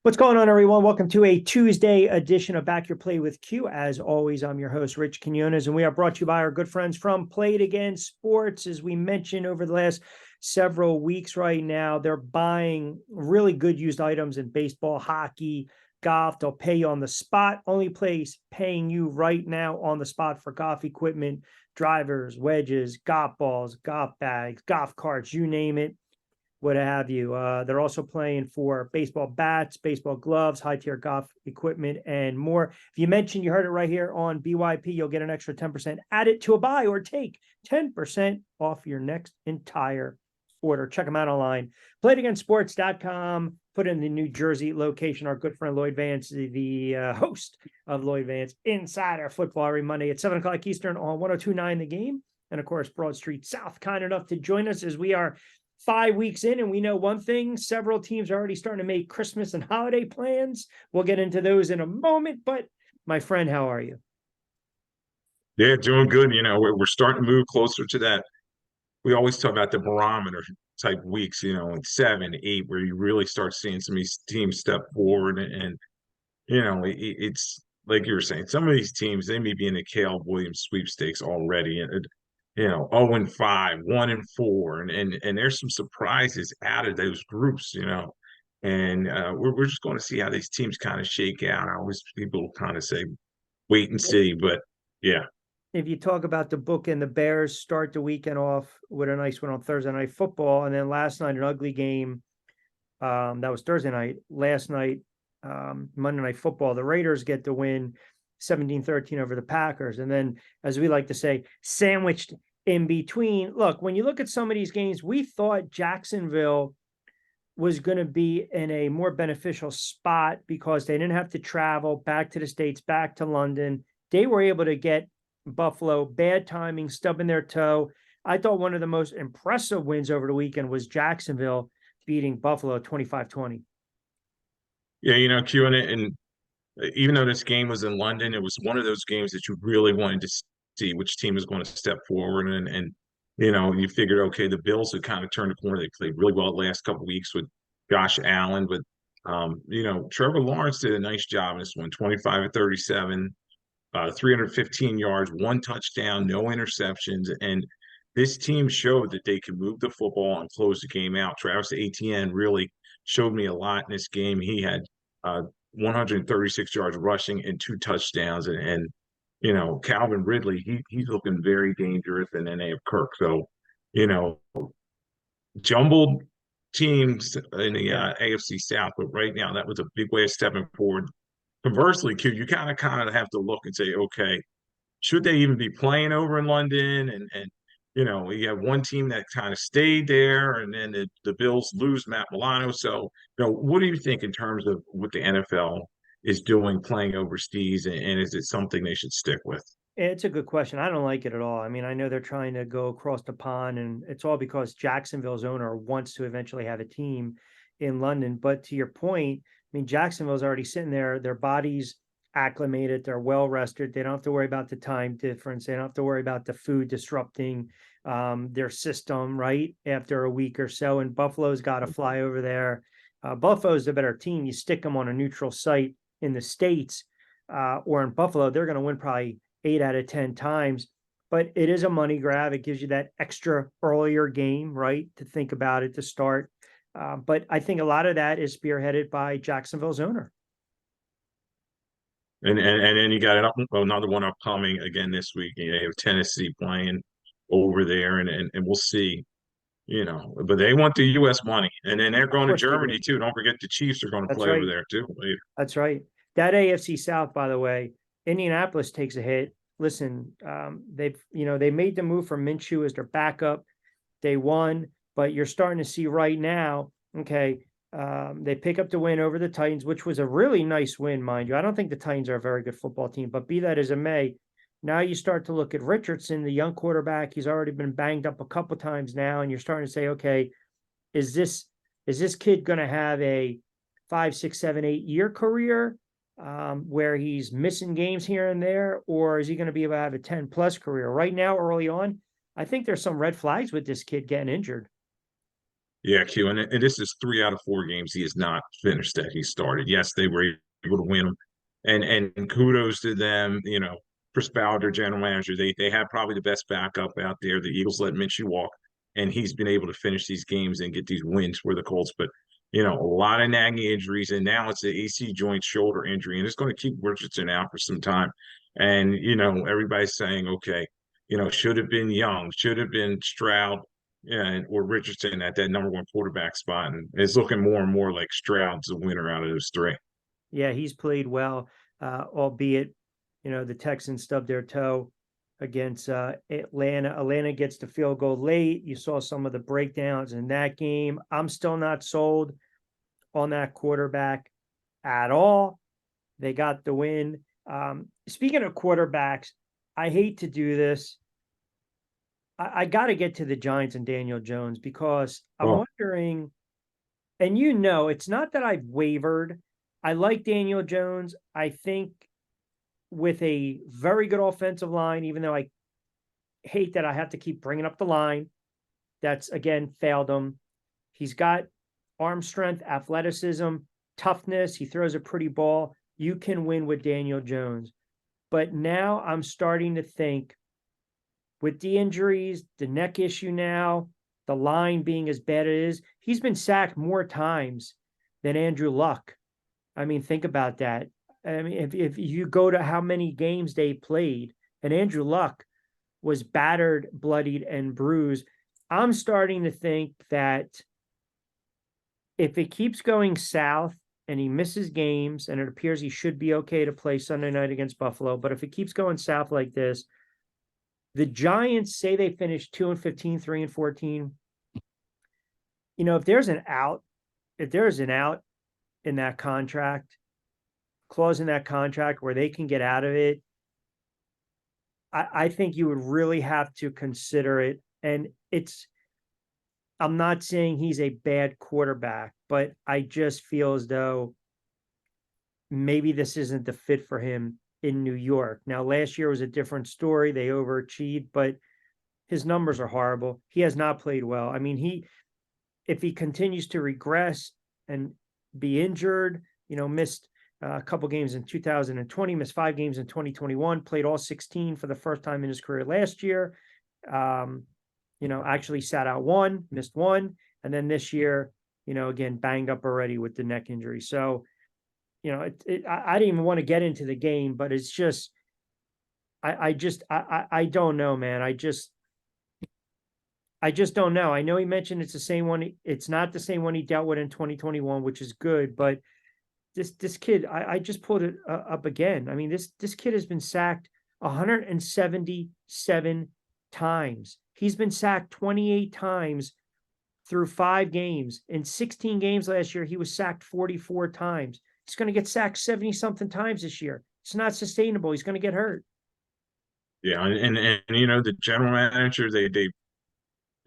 What's going on, everyone? Welcome to a Tuesday edition of Back Your Play with Q. As always, I'm your host, Rich Quinones, and we are brought to you by our good friends from Play It Again Sports. As we mentioned over the last several weeks right now, they're buying really good used items in baseball, hockey, golf. They'll pay you on the spot. Only place paying you right now on the spot for golf equipment, drivers, wedges, golf balls, golf bags, golf carts, you name it. What have you. They're also playing for baseball bats, baseball gloves, high-tier golf equipment, and more. If you mentioned you heard it right here on BYP, you'll get an extra 10% added to a buy or take 10% off your next entire order. Check them out online. PlayItAgainSports.com. Put in the New Jersey location. Our good friend Lloyd Vance, the host of Lloyd Vance Insider Football, every Monday at 7 o'clock Eastern on 102.9 The Game. And, of course, Broad Street South, kind enough to join us as we are 5 weeks in, and we know one thing: several teams are already starting to make Christmas and holiday plans. We'll get into those in a moment. But my friend, how are you? Yeah, doing good. We're starting to move closer to that. We always talk about the barometer type weeks, in 7, 8, where you really start seeing some of these teams step forward. It's like you were saying, some of these teams, they may be in the Caleb Williams sweepstakes already. And, 0-5, 1-4. And there's some surprises out of those groups. And we're just going to see how these teams kind of shake out. I always people kind of say, wait and see. But yeah. If you talk about the book, and the Bears start the weekend off with a nice one on Thursday Night Football, and then last night an ugly game. That was Thursday night. Last night, Monday Night Football, the Raiders get the win 17-13 over the Packers. And then, as we like to say, sandwiched in between. Look, when you look at some of these games, we thought Jacksonville was going to be in a more beneficial spot because they didn't have to travel back to the States, back to London. They were able to get Buffalo, bad timing, stubbing their toe. I thought one of the most impressive wins over the weekend was Jacksonville beating Buffalo 25-20. Yeah, Q and even though this game was in London, it was one of those games that you really wanted to see which team is going to step forward. And you figured, okay, the Bills had kind of turned the corner. They played really well the last couple of weeks with Josh Allen, but Trevor Lawrence did a nice job in this one, 25 of 37, 315 yards, 1 touchdown, no interceptions. And this team showed that they could move the football and close the game out. Travis Etienne really showed me a lot in this game. He had 136 yards rushing and 2 touchdowns. And Calvin Ridley, he's looking very dangerous. And then they have Kirk. So, you know, jumbled teams in the AFC South. But right now, that was a big way of stepping forward. Conversely, Q, you kind of have to look and say, okay, should they even be playing over in London? And you have one team that kind of stayed there, and then the Bills lose Matt Milano. So, what do you think in terms of what the NFL is doing playing overseas, and is it something they should stick with? It's a good question. I don't like it at all. I mean, I know they're trying to go across the pond, and it's all because Jacksonville's owner wants to eventually have a team in London. But to your point, I mean, Jacksonville's already sitting there. Their bodies acclimated. They're well rested. They don't have to worry about the time difference. They don't have to worry about the food disrupting their system, right? After a week or so. And Buffalo's got to fly over there. Buffalo's the better team. You stick them on a neutral site in the States or in Buffalo, they're going to win probably 8 out of 10 times. But it is a money grab. It gives you that extra earlier game, right, to think about it to start. But I think a lot of that is spearheaded by Jacksonville's owner. And then you got another one upcoming again this week. You have Tennessee playing over there, and we'll see. But they want the U.S. money, and then they're Of going to course they do. Germany too. Don't forget the Chiefs are going to That's play over right. there too later. That's right. That AFC South, by the way, Indianapolis takes a hit. Listen, they made the move for Minshew as their backup. They won, but you're starting to see right now, okay, they pick up the win over the Titans, which was a really nice win, mind you. I don't think the Titans are a very good football team, but be that as it may, now you start to look at Richardson, the young quarterback. He's already been banged up a couple times now, and you're starting to say, okay, is this kid going to have a 5, 6, 7, 8 year career where he's missing games here and there, or is he going to be able to have a 10+ career? Right now, early on, I think there's some red flags with this kid getting injured. Yeah, Q, and this is 3 out of 4 games he has not finished that he started. Yes, they were able to win them, and kudos to them. Chris Ballard, their general manager, they had probably the best backup out there. The Eagles let Minshew walk, and he's been able to finish these games and get these wins for the Colts. But a lot of nagging injuries, and now it's the AC joint shoulder injury, and it's going to keep Richardson out for some time. And everybody's saying, okay, should have been Young, should have been Stroud, or Richardson at that number 1 quarterback spot, and it's looking more and more like Stroud's the winner out of those three. Yeah, he's played well, albeit, the Texans stubbed their toe against Atlanta. Atlanta gets the field goal late. You saw some of the breakdowns in that game. I'm still not sold on that quarterback at all. They got the win. Speaking of quarterbacks, I hate to do this. I got to get to the Giants and Daniel Jones because I'm wondering, and it's not that I've wavered. I like Daniel Jones. I think with a very good offensive line, even though I hate that I have to keep bringing up the line, that's, again, failed him. He's got arm strength, athleticism, toughness. He throws a pretty ball. You can win with Daniel Jones. But now I'm starting to think, with the injuries, the neck issue now, the line being as bad as it is, he's been sacked more times than Andrew Luck. I mean, think about that. I mean, if you go to how many games they played, and Andrew Luck was battered, bloodied, and bruised, I'm starting to think that if it keeps going south and he misses games, and it appears he should be okay to play Sunday night against Buffalo, but if it keeps going south like this, the Giants, say they finish 2-15, 3-14. If there's an out in that contract, clause in that contract where they can get out of it, I think you would really have to consider it. And I'm not saying he's a bad quarterback, but I just feel as though maybe this isn't the fit for him in New York. Now, last year was a different story. They overachieved, but his numbers are horrible. He has not played well. I mean, if he continues to regress and be injured, missed a couple games in 2020, missed 5 games in 2021, played all 16 for the first time in his career last year. Actually sat out 1, missed 1. And then this year, again, banged up already with the neck injury. So, I didn't even want to get into the game, but it's just, I don't know, man. I just don't know. I know he mentioned it's the same one. It's not the same one he dealt with in 2021, which is good, but this kid, I just pulled it up again. I mean, this kid has been sacked 177 times. He's been sacked 28 times through 5 games. In 16 games last year, he was sacked 44 times. He's going to get sacked 70-something times this year. It's not sustainable. He's going to get hurt. Yeah, and the general manager, they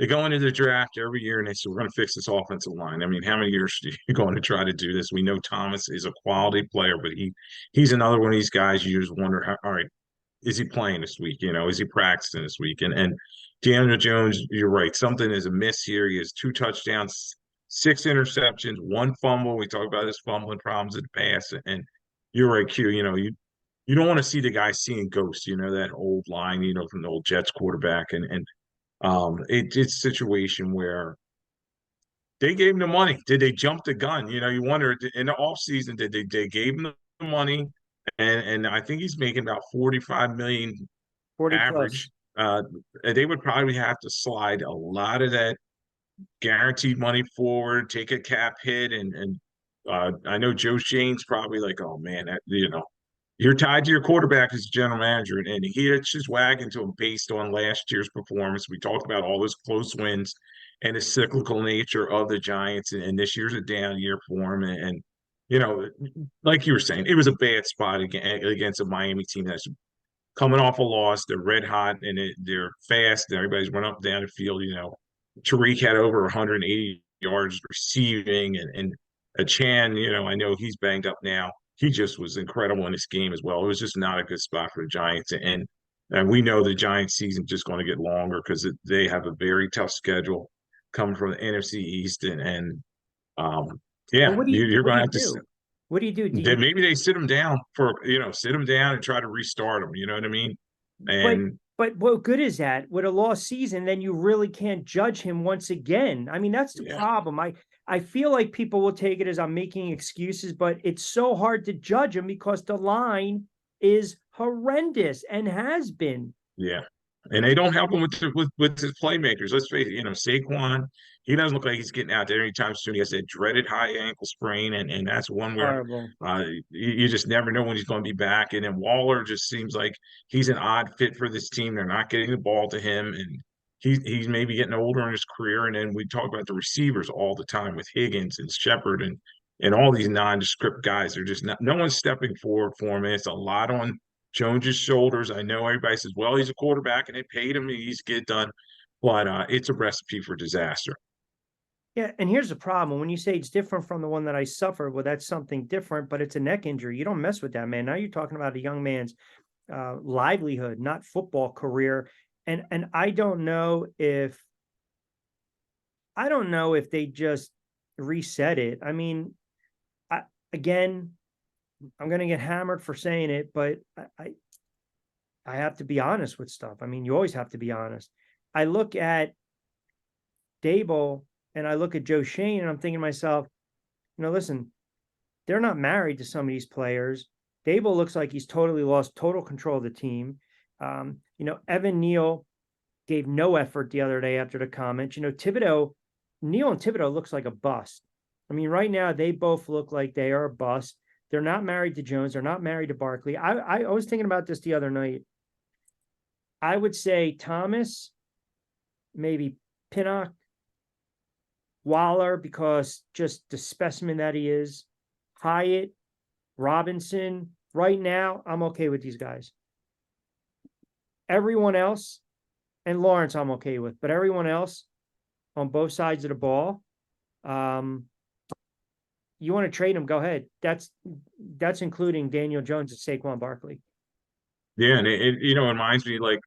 go into the draft every year and they say, we're going to fix this offensive line. I mean, how many years are you going to try to do this? We know Thomas is a quality player, but he's another one of these guys you just wonder, all right, is he playing this week? Is he practicing this week? And Daniel Jones, you're right. Something is amiss here. He has 2 touchdowns, 6 interceptions, 1 fumble. We talked about his fumbling problems in the past. And you're right, Q. You don't want to see the guy seeing ghosts, that old line, from the old Jets quarterback. It's a situation where they gave him the money. Did they jump the gun? You wonder in the offseason, did they gave him the money? And I think he's making about 45 million 40 average. plus. They would probably have to slide a lot of that guaranteed money forward, take a cap hit, and I know Joe Shane's probably like, oh man, you're tied to your quarterback as general manager, and he hitched his wagon to him based on last year's performance. We talked about all those close wins and the cyclical nature of the Giants, and this year's a down year for him. And like you were saying, it was a bad spot against a Miami team that's coming off a loss. They're red hot and they're fast. Everybody's run up and down the field. Tariq had over 180 yards receiving, and Achan, I know he's banged up now. He just was incredible in this game as well. It was just not a good spot for the Giants, and we know the Giants season just going to get longer because they have a very tough schedule coming from the NFC East, and Well, yeah, you're what do going to you have to. do? What do you do? Do Then you maybe they sit him down sit him down and try to restart him. You know what I mean? but And but what good is that with a lost season? Then you really can't judge him once again. I mean, that's the yeah, problem. I feel like people will take it as I'm making excuses, but it's so hard to judge him because the line is horrendous and has been. yeah, and they don't help him with his playmakers. Let's face it. Saquon, he doesn't look like he's getting out there anytime soon. He has that dreaded high ankle sprain, and that's one where Horrible. you just never know when he's going to be back. And then Waller just seems like he's an odd fit for this team. They're not getting the ball to him, and he's maybe getting older in his career. And then we talk about the receivers all the time with Higgins and Shepard and all these nondescript guys. They're just not, no one's stepping forward for him. And it's a lot on Jones's shoulders. I know everybody says, well, he's a quarterback and they paid him, he's get it done. But it's a recipe for disaster. Yeah, and here's the problem. When you say it's different from the one that I suffered, well, that's something different, but it's a neck injury. You don't mess with that, man. Now you're talking about a young man's livelihood, not football career. And I don't know if they just reset it. I mean, I, again, I'm going to get hammered for saying it, but I have to be honest with stuff. I mean, you always have to be honest. I look at Dable and I look at Joe Shane and I'm thinking to myself, listen, they're not married to some of these players. Dable looks like he's totally lost total control of the team. Evan Neal gave no effort the other day after the comments. Neal and Thibodeau looks like a bust. I mean, right now they both look like they are a bust. They're not married to Jones. They're not married to Barkley. I was thinking about this the other night. I would say Thomas, maybe Pinnock, Waller, because just the specimen that he is, Hyatt, Robinson. Right now, I'm okay with these guys. Everyone else, and Lawrence, I'm okay with, but everyone else on both sides of the ball, you want to trade them, go ahead. That's including Daniel Jones and Saquon Barkley. Yeah, and it reminds me like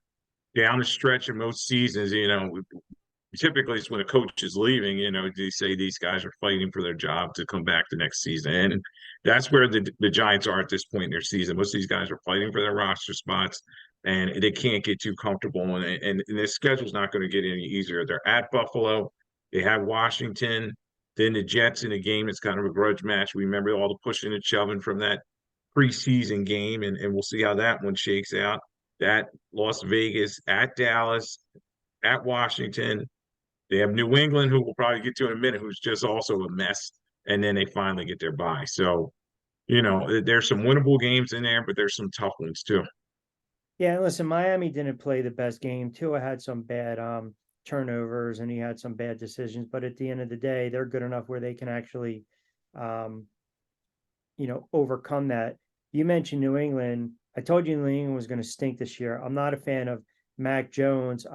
down the stretch of most seasons, typically it's when a coach is leaving, they say these guys are fighting for their job to come back the next season. And that's where the Giants are at this point in their season. Most of these guys are fighting for their roster spots and they can't get too comfortable. And their schedule's not going to get any easier. They're at Buffalo, they have Washington, then the Jets in a game that's kind of a grudge match. We remember all the pushing and shoving from that preseason game, and we'll see how that one shakes out. At Las Vegas, at Dallas, at Washington. They have New England, who we'll probably get to in a minute, who's just also a mess. And then they finally get their bye. So, there's some winnable games in there, but there's some tough ones too. Yeah, listen, Miami didn't play the best game. Tua had some bad turnovers and he had some bad decisions, but at the end of the day, they're good enough where they can actually overcome that. You mentioned New England. I told you New England was going to stink this year. I'm not a fan of Mac Jones.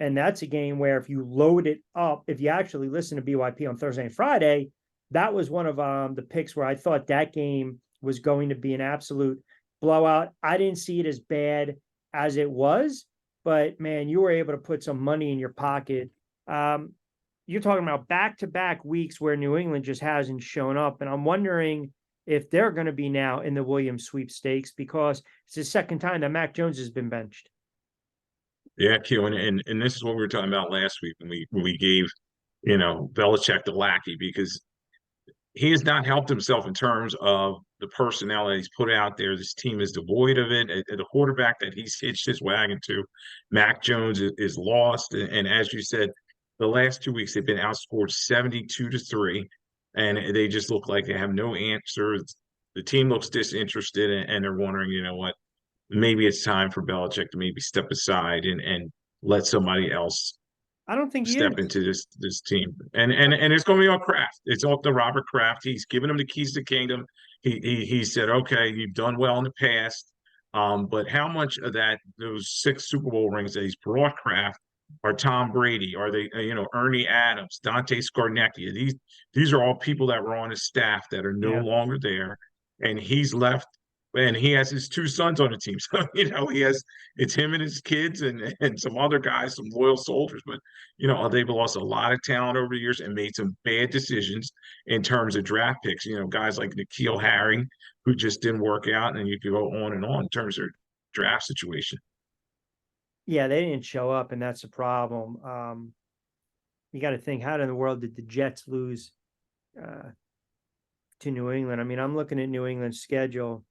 And that's a game where if you load it up, if you actually listen to BYP on Thursday and Friday, that was one of the picks where I thought that game was going to be an absolute blowout. I didn't see it as bad as it was, but man, you were able to put some money in your pocket. You're talking about back-to-back weeks where New England just hasn't shown up. And I'm wondering if they're going to be now in the Williams sweepstakes because it's the second time that Mac Jones has been benched. Yeah, Q, and this is what we were talking about last week when we gave, Belichick the lackey because he has not helped himself in terms of the personnel that he's put out there. This team is devoid of it. The quarterback that he's hitched his wagon to, Mac Jones, is lost. And as you said, the last 2 weeks they've been outscored 72-3, and they just look like they have no answers. The team looks disinterested, and they're wondering, what, maybe it's time for Belichick to maybe step aside and let somebody else I don't think he step is. into this team. And it's going to be on Kraft. It's all to Robert Kraft. He's given him the keys to the kingdom. He said, okay, you've done well in the past. But how much of that, those 6 Super Bowl rings that he's brought Kraft are Tom Brady? Are they, Ernie Adams, Dante Scarnecchia? These are all people that were on his staff that are no Yeah. longer there. And he's left and he has his two sons on the team. So, it's him and his kids and some other guys, some loyal soldiers. But, they've lost a lot of talent over the years and made some bad decisions in terms of draft picks. Guys like N'Keal Harry, who just didn't work out, and you could go on and on in terms of their draft situation. Yeah, they didn't show up, and that's the problem. You got to think, how in the world did the Jets lose to New England? I mean, I'm looking at New England's schedule.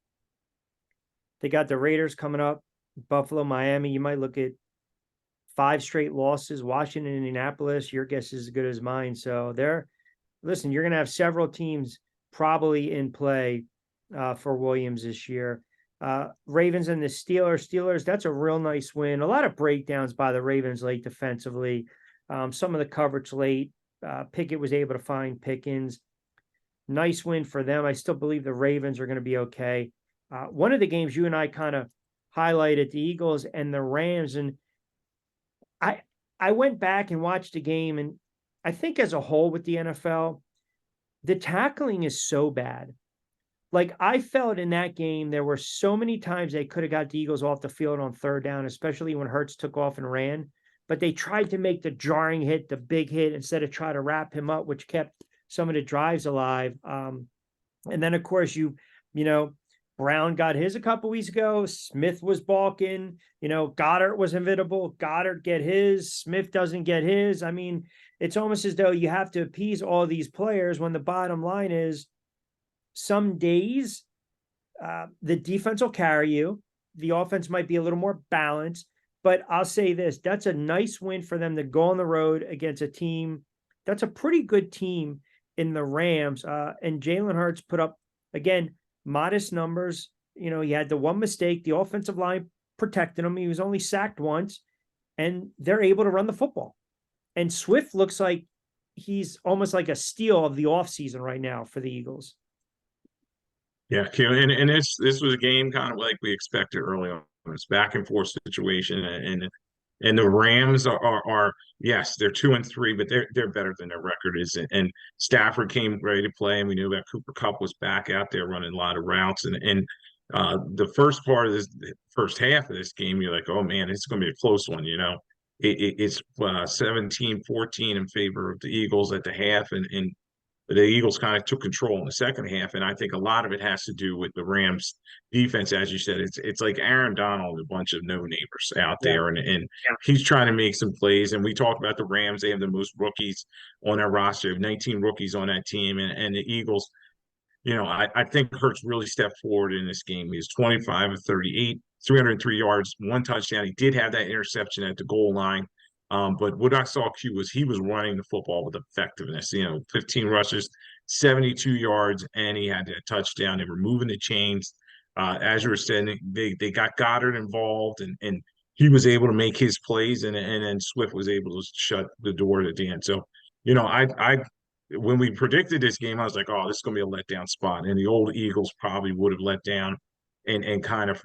They got the Raiders coming up, Buffalo, Miami. You might look at 5 straight losses, Washington, Indianapolis. Your guess is as good as mine. So listen, you're going to have several teams probably in play for Williams this year. Ravens and the Steelers, that's a real nice win. A lot of breakdowns by the Ravens late defensively. Some of the coverage late. Pickett was able to find Pickens. Nice win for them. I still believe the Ravens are going to be okay. One of the games you and I kind of highlighted, the Eagles and the Rams, and I went back and watched the game, and I think as a whole with the NFL, the tackling is so bad. Like, I felt in that game, there were so many times they could have got the Eagles off the field on third down, especially when Hurts took off and ran. But they tried to make the jarring hit, the big hit, instead of try to wrap him up, which kept some of the drives alive. And then, of course, Brown got his a couple weeks ago. Smith was balking. Goddard was inevitable. Goddard get his. Smith doesn't get his. I mean, it's almost as though you have to appease all these players when the bottom line is some days the defense will carry you. The offense might be a little more balanced. But I'll say this, that's a nice win for them to go on the road against a team that's a pretty good team in the Rams. And Jalen Hurts put up, again, modest numbers. He had the one mistake. The offensive line protected him. He was only sacked once, and they're able to run the football. And Swift looks like he's almost like a steal of the offseason right now for the Eagles. Yeah, and this was a game kind of like we expected early on. It's back and forth situation, and the Rams are yes, they're 2-3, but they're better than their record is. And Stafford came ready to play, and we knew that Cooper Kupp was back out there running a lot of routes. And the first part of this first half of this game, you're like, oh man, it's going to be a close one. It's 17-14 in favor of the Eagles at the half, and the Eagles kind of took control in the second half, and I think a lot of it has to do with the Rams defense. As you said, it's like Aaron Donald, a bunch of no-namers out there, and he's trying to make some plays. And we talked about the Rams; they have the most rookies on their roster, 19 rookies on that team, and the Eagles. I think Hurts really stepped forward in this game. He was 25 of 38, 303 yards, 1 touchdown. He did have that interception at the goal line. But what I saw, Q, was he was running the football with effectiveness. 15 rushes, 72 yards, and he had that touchdown. They were moving the chains. As you were saying, they got Goddard involved, and he was able to make his plays, and then Swift was able to shut the door at the end. So, I when we predicted this game, I was like, oh, this is going to be a letdown spot. And the old Eagles probably would have let down and kind of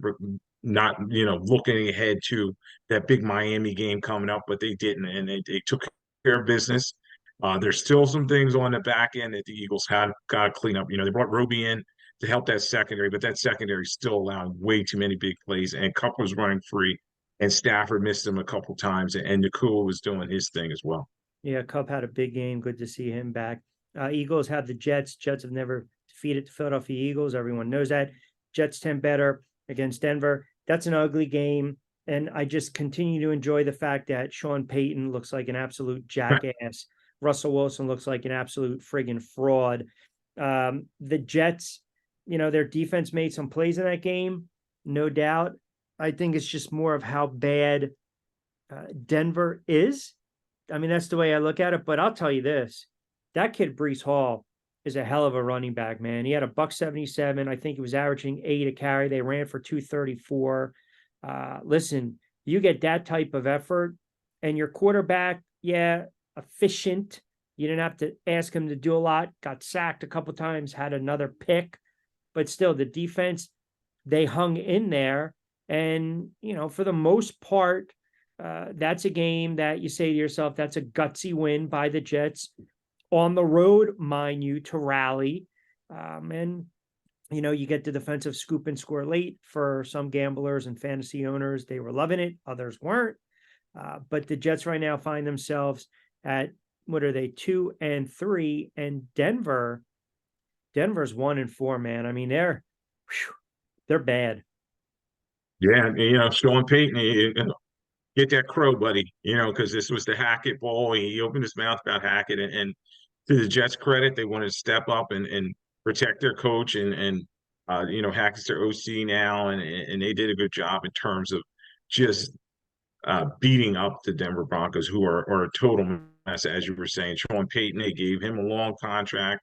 not, looking ahead to that big Miami game coming up, but they didn't. And they took care of business. There's still some things on the back end that the Eagles have got to clean up. They brought Roby in to help that secondary, but that secondary is still allowing way too many big plays. And Kupp was running free, and Stafford missed him a couple times, and N'Keal was doing his thing as well. Yeah, Kupp had a big game. Good to see him back. Eagles have the Jets. Jets have never defeated the Philadelphia Eagles. Everyone knows that. Jets 10 better against Denver. That's an ugly game. And I just continue to enjoy the fact that Sean Payton looks like an absolute jackass. Russell Wilson looks like an absolute friggin' fraud. The Jets, their defense made some plays in that game, no doubt. I think it's just more of how bad Denver is. I mean, that's the way I look at it. But I'll tell you this. That kid, Breece Hall, is a hell of a running back, man. He had a $177. I think he was averaging 8 a carry. They ran for 234. Listen, you get that type of effort, and your quarterback, efficient. You didn't have to ask him to do a lot. Got sacked a couple times, had another pick. But still, the defense, they hung in there. And, for the most part, that's a game that you say to yourself, that's a gutsy win by the Jets on the road, mind you, to rally. And You get the defensive scoop and score late for some gamblers and fantasy owners. They were loving it. Others weren't. But the Jets right now find themselves at, what are they, 2-3, and Denver's 1-4, man. I mean, they're bad. Yeah, and, Sean Payton, get that crow, buddy. Because this was the Hackett ball. He opened his mouth about Hackett, and to the Jets' credit, they wanted to step up and protect their coach, and Hackett's their OC now, and they did a good job in terms of just beating up the Denver Broncos, who are a total mess, as you were saying. Sean Payton, they gave him a long contract,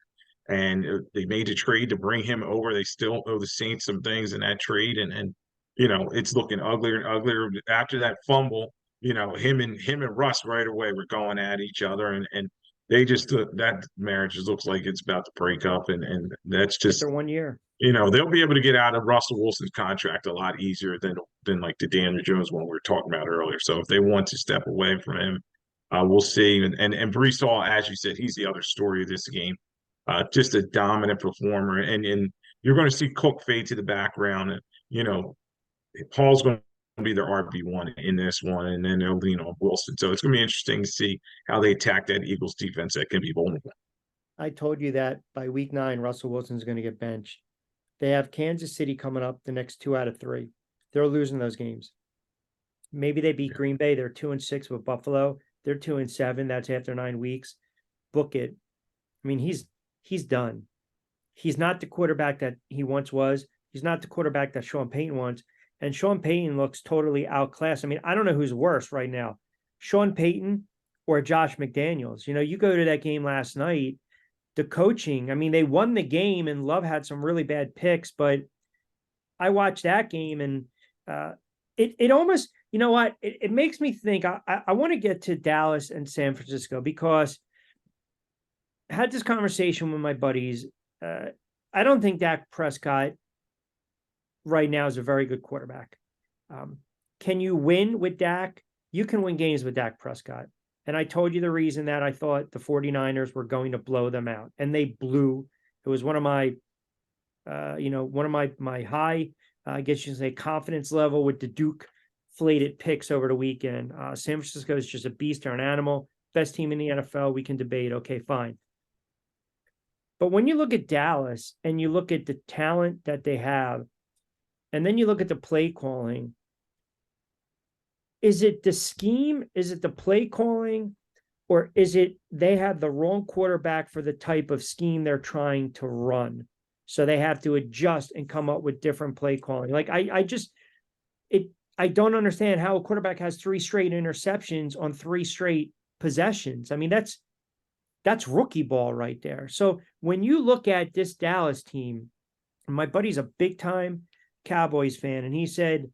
and they made a trade to bring him over. They still owe the Saints some things in that trade, and it's looking uglier and uglier after that fumble. Him and Russ right away were going at each other, and they just that marriage just looks like it's about to break up, and that's After just. 1 year. They'll be able to get out of Russell Wilson's contract a lot easier than like the Daniel Jones one we were talking about earlier. So if they want to step away from him, we'll see. And Brees Hall, as you said, he's the other story of this game. Just a dominant performer, and you're going to see Cook fade to the background, and Hall's going to be their RB1 in this one, and then they'll lean on Wilson. So it's going to be interesting to see how they attack that Eagles defense that can be vulnerable. I told you that by week 9, Russell Wilson's going to get benched. They have Kansas City coming up the next 2 out of 3. They're losing those games. Maybe they beat Green Bay. They're 2-6 with Buffalo. They're 2-7. That's after 9 weeks. Book it. I mean, he's done. He's not the quarterback that he once was. He's not the quarterback that Sean Payton wants. And Sean Payton looks totally outclassed. I mean, I don't know who's worse right now, Sean Payton or Josh McDaniels. You go to that game last night, the coaching, I mean, they won the game and Love had some really bad picks, but I watched that game and it almost, you know what? It makes me think I want to get to Dallas and San Francisco because I had this conversation with my buddies. I don't think Dak Prescott right now is a very good quarterback. Can you win with Dak? You can win games with Dak Prescott. And I told you the reason that I thought the 49ers were going to blow them out. And they blew. It was one of my, my high, I guess you can say, confidence level with the Duke flated picks over the weekend. San Francisco is just a beast or an animal. Best team in the NFL. We can debate. Okay, fine. But when you look at Dallas and you look at the talent that they have, and then you look at the play calling, is it the scheme? Is it the play calling? Or is it they have the wrong quarterback for the type of scheme they're trying to run? So they have to adjust and come up with different play calling. Like I don't understand how a quarterback has 3 straight interceptions on 3 straight possessions. I mean, that's rookie ball right there. So when you look at this Dallas team, my buddy's a big time Cowboys fan, and he said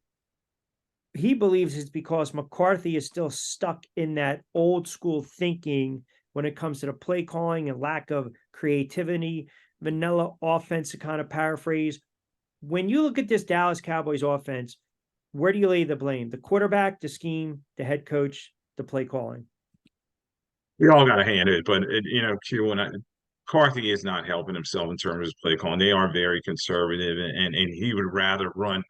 he believes it's because McCarthy is still stuck in that old school thinking when it comes to the play calling and lack of creativity, vanilla offense, to kind of paraphrase. When you look at this Dallas Cowboys offense, where do you lay the blame? The quarterback, the scheme, the head coach, the play calling? We all got to hand it, but Q and McCarthy is not helping himself in terms of play calling. They are very conservative, and he would rather run.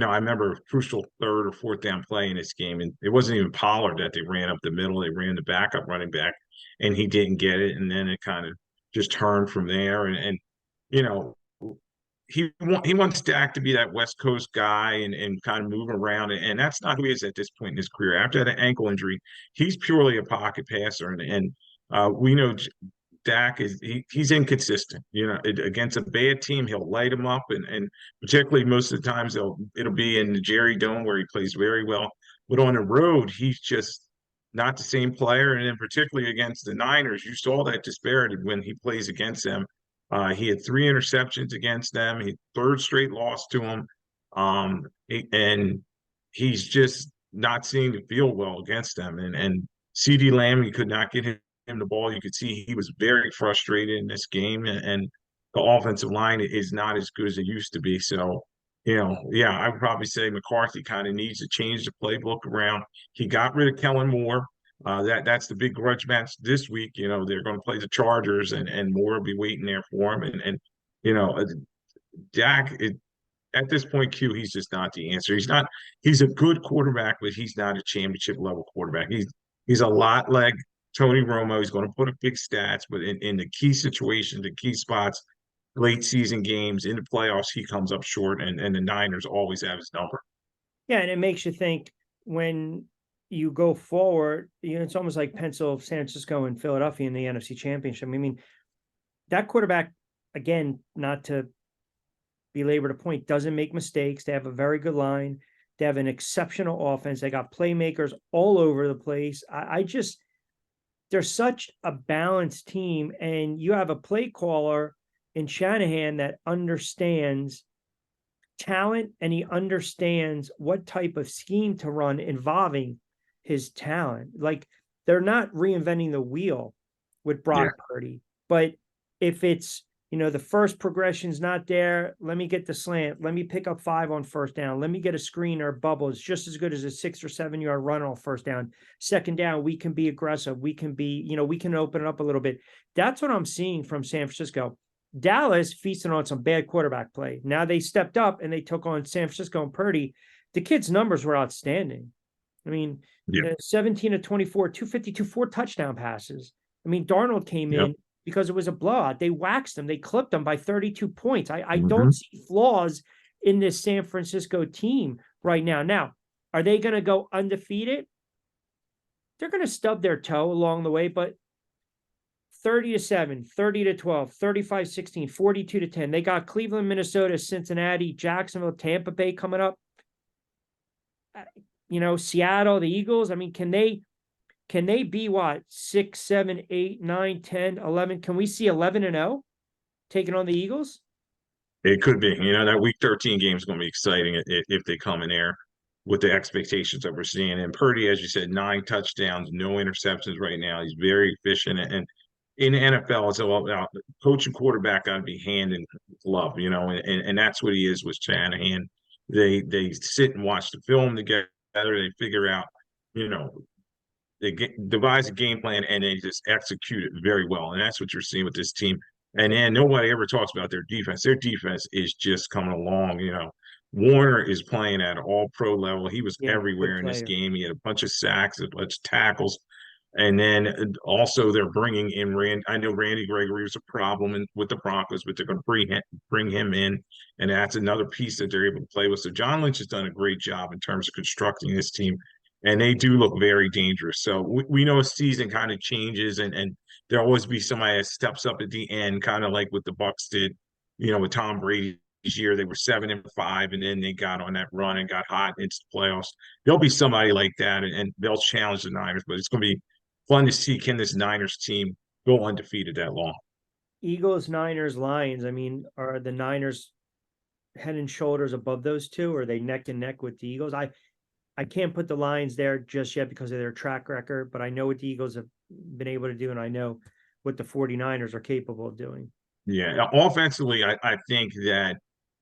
I remember a crucial 3rd or 4th down play in this game, and it wasn't even Pollard that they ran up the middle. They ran the backup running back, and he didn't get it, and then it kind of just turned from there. And you know, he wants Dak to be that West Coast guy and kind of move around, and that's not who he is at this point in his career. After that ankle injury, he's purely a pocket passer, and we know Dak he's inconsistent. Against a bad team, he'll light him up, and particularly most of the times it'll be in the Jerry Dome where he plays very well. But on the road, he's just not the same player. And then particularly against the Niners, you saw that disparity when he plays against them. He had 3 interceptions against them. He 3rd straight loss to them, and he's just not seeing the field well against them. And CeeDee Lamb, he could not get him the ball. You could see he was very frustrated in this game, and the offensive line is not as good as it used to be. So, yeah, I would probably say McCarthy kind of needs to change the playbook around. He got rid of Kellen Moore. That's the big grudge match this week. They're going to play the Chargers, and Moore will be waiting there for him. And Dak, at this point, Q, he's just not the answer. He's a good quarterback, but he's not a championship level quarterback. He's a lot like Tony Romo. He's going to put up big stats, but in the key situations, the key spots, late season games, in the playoffs, he comes up short, and the Niners always have his number. Yeah, and it makes you think when you go forward, it's almost like San Francisco and Philadelphia in the NFC Championship. I mean, that quarterback, again, not to belabor the point, doesn't make mistakes. They have a very good line. They have an exceptional offense. They got playmakers all over the place. I just, they're such a balanced team. And you have a play caller in Shanahan that understands talent and he understands what type of scheme to run involving his talent. Like, they're not reinventing the wheel with Brock Purdy, but if it's, the first progression's not there, let me get the slant, let me pick up 5 on first down, let me get a screen or a bubble. It's just as good as a 6 or 7 yard run on first down. Second down, we can be aggressive, we can be, we can open it up a little bit. That's what I'm seeing from San Francisco. Dallas feasting on some bad quarterback play. Now they stepped up and they took on San Francisco and Purdy. The kids' numbers were outstanding. I mean, 17 to 24, 252, 4 touchdown passes. I mean, Darnold came in because it was a blowout. They waxed them. They clipped them by 32 points. I don't see flaws in this San Francisco team right now. Now, are they going to go undefeated? They're going to stub their toe along the way, but 30-7, 30-12, 35-16, 42-10. They got Cleveland, Minnesota, Cincinnati, Jacksonville, Tampa Bay coming up. Seattle, the Eagles. I mean, can they be what? 6, 7, 8, 9, 10, 11? Can we see 11-0 taking on the Eagles? It could be. That week 13 game is going to be exciting if they come in there with the expectations that we're seeing. And Purdy, as you said, 9 touchdowns, no interceptions right now. He's very efficient. And in the NFL, it's all about coach and quarterback got to be hand in glove, and that's what he is with Shanahan. They sit and watch the film together. They figure out, they devise a game plan and they just execute it very well. And that's what you're seeing with this team. And then nobody ever talks about their defense. Their defense is just coming along. Warner is playing at all pro level. He was everywhere in this game. He had a bunch of sacks, a bunch of tackles. And then also they're bringing in I know Randy Gregory was a problem with the Broncos, but they're going to bring him in. And that's another piece that they're able to play with. So John Lynch has done a great job in terms of constructing this team. And they do look very dangerous. So we know a season kind of changes and there'll always be somebody that steps up at the end, kind of like what the Bucs did, with Tom Brady's year. They were 7-5, and then they got on that run and got hot into the playoffs. There'll be somebody like that, and they'll challenge the Niners. But it's going to be fun to see, can this Niners team go undefeated that long? Eagles, Niners, Lions. I mean, are the Niners head and shoulders above those two? Or are they neck and neck with the Eagles? I can't put the Lions there just yet because of their track record, but I know what the Eagles have been able to do, and I know what the 49ers are capable of doing. Yeah, offensively, I think that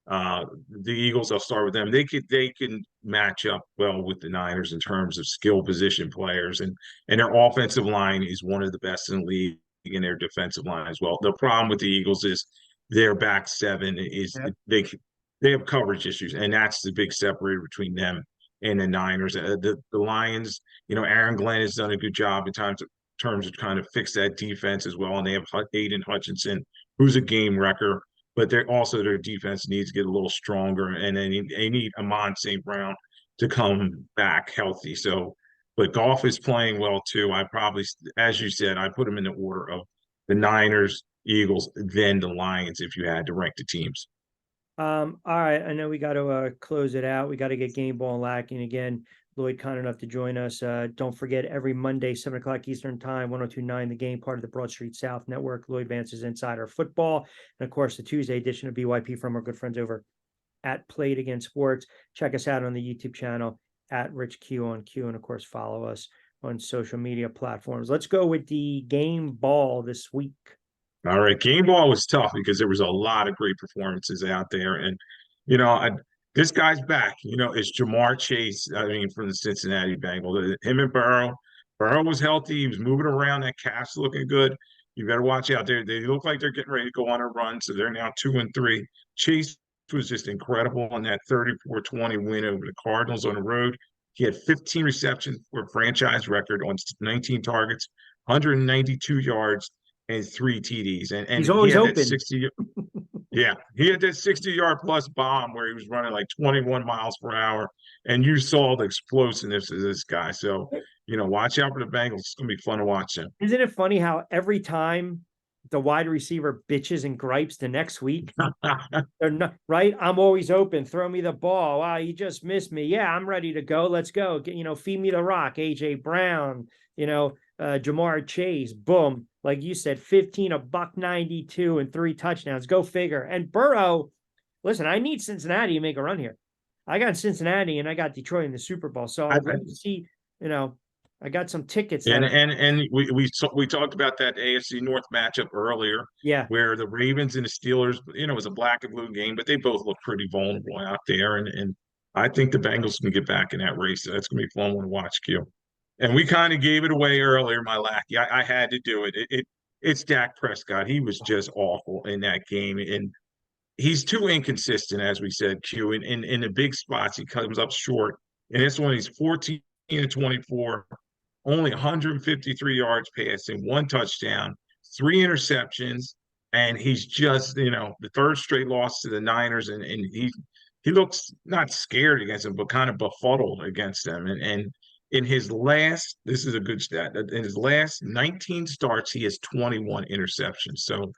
the Eagles, I'll start with them. They can match up well with the Niners in terms of skill position players, and their offensive line is one of the best in the league, and their defensive line as well. The problem with the Eagles is their back seven is they have coverage issues, and that's the big separator between them and the Niners. The Lions, Aaron Glenn has done a good job in terms of trying to fix that defense as well, and they have Aiden Hutchinson, who's a game wrecker. But their defense needs to get a little stronger, and they need Amon St. Brown to come back healthy. So, but Goff is playing well too. I probably, as you said, I put them in the order of the Niners, Eagles, then the Lions if you had to rank the teams. All right. I know we got to close it out. We got to get Game Ball and Lacking again. Lloyd, kind enough to join us. Don't forget, every Monday, 7 o'clock Eastern Time, 102.9 The Game, part of the Broad Street South Network. Lloyd Vance's Insider Football. And, of course, the Tuesday edition of BYP from our good friends over at Played Against Sports. Check us out on the YouTube channel at Rich Q on Q. And, of course, follow us on social media platforms. Let's go with the Game Ball this week. All right. Game Ball was tough because there was a lot of great performances out there. And, this guy's back. It's Jamar Chase, from the Cincinnati Bengals. Him and Burrow. Burrow was healthy. He was moving around. That calf's looking good. You better watch out there. They look like they're getting ready to go on a run. So they're now 2-3. Chase was just incredible on that 34-20 win over the Cardinals on the road. He had 15 receptions for a franchise record on 19 targets, 192 yards, and 3 TDs. And He's he always had that open. 60, yeah, he had that 60-yard plus bomb where he was running like 21 miles per hour. And you saw the explosiveness of this guy. So, watch out for the Bengals. It's going to be fun to watch him. Isn't it funny how every time the wide receiver bitches and gripes the next week, they're not right? I'm always open. Throw me the ball. Wow, you just missed me. Yeah, I'm ready to go. Let's go. Feed me the rock. AJ Brown, Jamar Chase. Boom. Like you said, 15, a $192 and 3 touchdowns. Go figure. And Burrow, listen, I need Cincinnati to make a run here. I got Cincinnati and I got Detroit in the Super Bowl. So I'd love to see, I got some tickets. And we talked about that AFC North matchup earlier, Yeah. where the Ravens and the Steelers, it was a black and blue game, but they both look pretty vulnerable out there. And I think the Bengals can get back in that race. So that's going to be fun to watch, Q. And we kind of gave it away earlier, my lackey. I had to do it. It's Dak Prescott. He was just awful in that game, and he's too inconsistent, as we said, Q. In the big spots, he comes up short. And this one, he's 14-24. Only 153 yards passing, 1 touchdown, 3 interceptions, and he's just, the third straight loss to the Niners, and he looks not scared against them, but kind of befuddled against them. And in his last, this is a good stat, in his last 19 starts, he has 21 interceptions. So,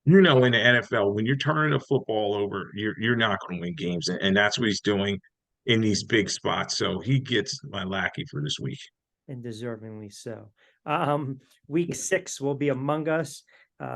in the NFL, when you're turning a football over, you're not going to win games, and that's what he's doing in these big spots. So he gets my lackey for this week. And deservingly so. Week 6 will be among us.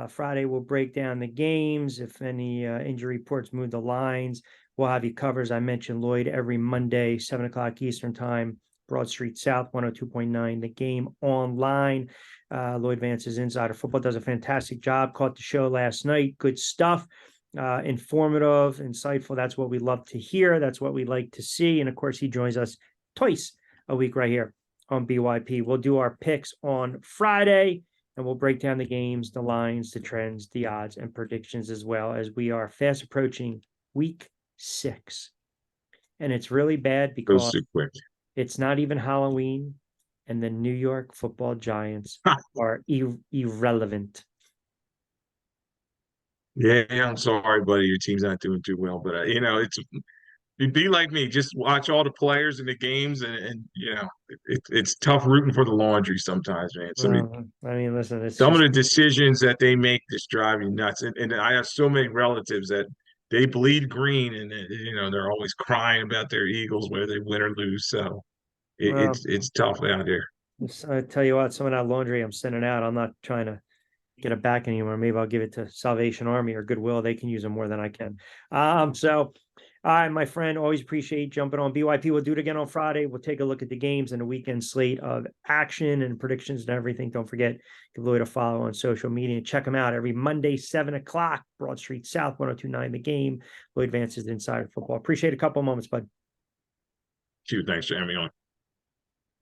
Friday, we'll break down the games. If any injury reports move the lines, we'll have you covered. As I mentioned, Lloyd, every Monday, 7 o'clock Eastern time, Broad Street South, 102.9, the game online. Lloyd Vance's Insider Football does a fantastic job. Caught the show last night. Good stuff. Informative, insightful. That's what we love to hear. That's what we like to see. And of course, he joins us twice a week right here on BYP. We'll do our picks on Friday, and we'll break down the games, the lines, the trends, the odds, and predictions as well, as we are fast approaching week 6. And it's really bad because it's not even Halloween, and the New York Football Giants are irrelevant. Yeah, I'm sorry, buddy. Your team's not doing too well, but you'd be like me. Just watch all the players in the games, and it's tough rooting for the laundry sometimes, man. Listen, some of the decisions that they make just drive you nuts. And I have so many relatives that they bleed green, and they're always crying about their Eagles, whether they win or lose. So it's tough out there. I tell you what, some of that laundry I'm sending out, I'm not trying to get it back anymore. Maybe I'll give it to Salvation Army or Goodwill. They can use them more than I can. So, all right, my friend, always appreciate jumping on BYP. We'll do it again on Friday. We'll take a look at the games and the weekend slate of action and predictions and everything. Don't forget, give Lloyd a follow on social media and check him out every Monday, 7 o'clock, Broad Street South, 102.9 The Game. Lloyd Vance's Insider Football. Appreciate a couple moments, bud. Thanks for having me on.